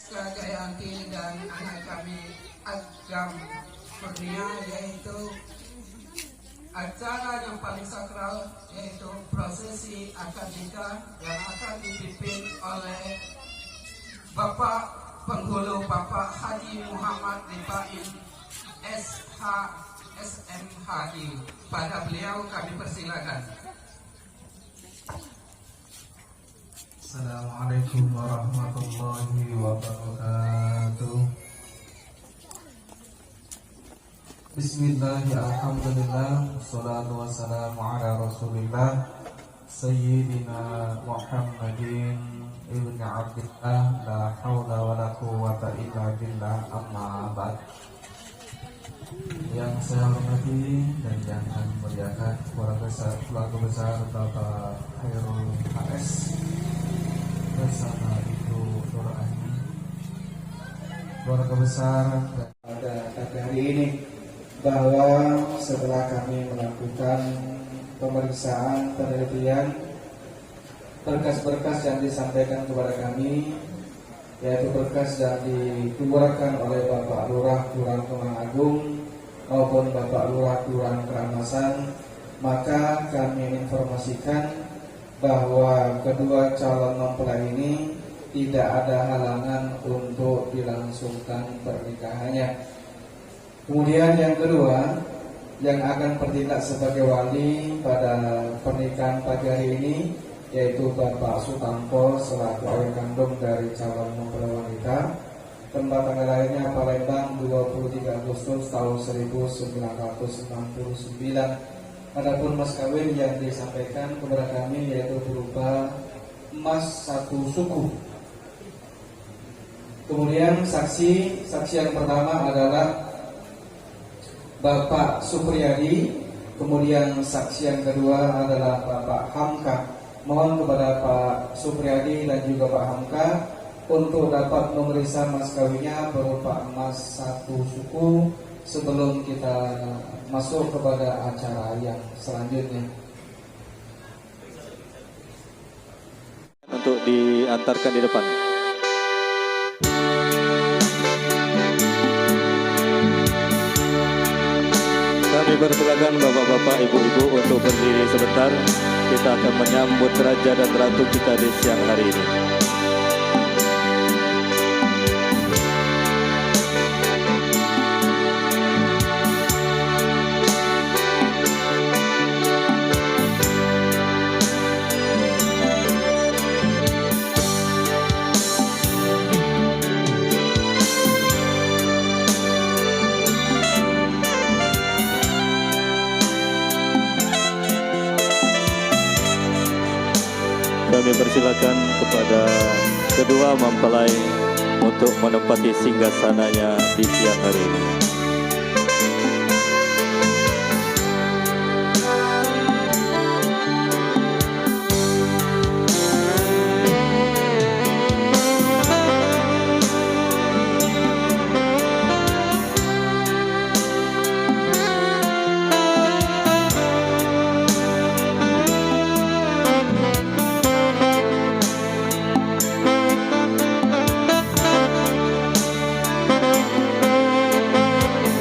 Jayanti dan anak kami Agam Kurnia, yaitu acara yang paling sakral, yaitu prosesi akad nikah yang akan dipimpin oleh Bapak Penghulu Bapak Haji Muhammad Rifain SH SMHI. Pada beliau kami persilakan. Assalamualaikum warahmatullahi wabarakatuh. Bismillahirrahmanirrahim. Alhamdulillah, wassalatu wassalamu ala rasulillah Sayyidina Muhammadin ibn Abdillah, la hawla wa la quwwata illa billah, amma ba'd. Yang saya hormati dan yang kami muliakan keluarga besar Bapak Khairul HS bersama Ibu Nur Aini, keluarga besar pada hari ini, bahwa setelah kami melakukan pemeriksaan penelitian berkas-berkas yang disampaikan kepada kami, yaitu berkas yang dikeluarkan oleh Bapak Lurah Kelurahan Kemang Agung maupun Bapak Lurah Kelurahan Keramasan, maka kami informasikan bahwa kedua calon mempelai ini tidak ada halangan untuk dilangsungkan pernikahannya. Kemudian yang kedua, yang akan bertindak sebagai wali pada pernikahan pagi hari ini, yaitu Bapak Sutanto selaku ayah kandung dari calon mempelai wanita. Tempat tanggal lahirnya Palembang 23 Agustus tahun 1969. Adapun mas kawin yang disampaikan kepada kami yaitu berupa emas satu suku. Kemudian saksi yang pertama adalah Bapak Supriyadi. Kemudian saksi yang kedua adalah Bapak Hamka. Mohon kepada Pak Supriyadi dan juga Pak Hamka untuk dapat memeriksa mas kawinnya berupa emas satu suku sebelum kita masuk kepada acara yang selanjutnya. Untuk diantarkan di depan. Kami persilakan bapak-bapak, ibu-ibu untuk berdiri sebentar. Kita akan menyambut raja dan ratu kita di siang hari ini. Kami persilakan kepada kedua mempelai untuk menempati singgasananya di siang hari ini.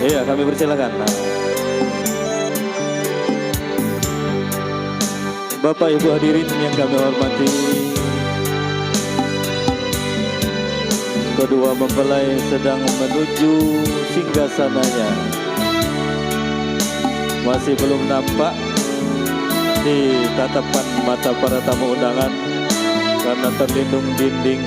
Iya, kami persilakan. Bapak Ibu hadirin yang kami hormati, kedua mempelai sedang menuju singgasananya. Masih belum nampak di tatapan mata para tamu undangan karena terlindung dinding.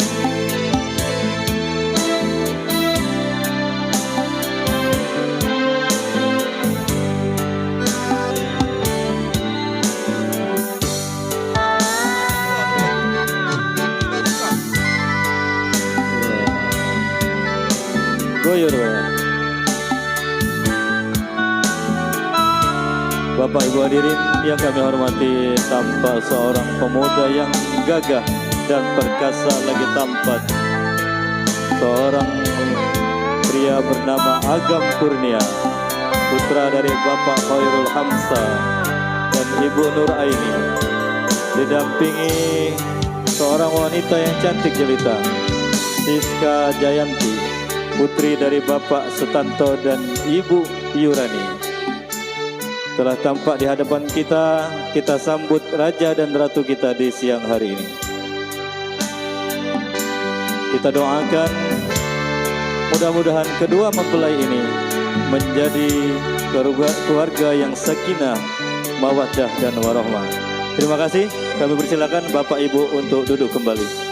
Goyor, Bapak Ibu hadirin yang kami hormati, tampak seorang pemuda yang gagah dan perkasa lagi tampan. Seorang pria bernama Agam Kurnia, putra dari Bapak Khairul Hamsa dan Ibu Nur Aini, didampingi seorang wanita yang cantik jelita, Siska Jayanti, putri dari Bapak Sutanto dan Ibu Yurani. Telah tampak di hadapan kita, kita sambut Raja dan Ratu kita di siang hari ini. Kita doakan mudah-mudahan kedua mempelai ini menjadi keluarga yang sakinah, mawaddah dan warahmah. Terima kasih. Kami persilakan Bapak Ibu untuk duduk kembali.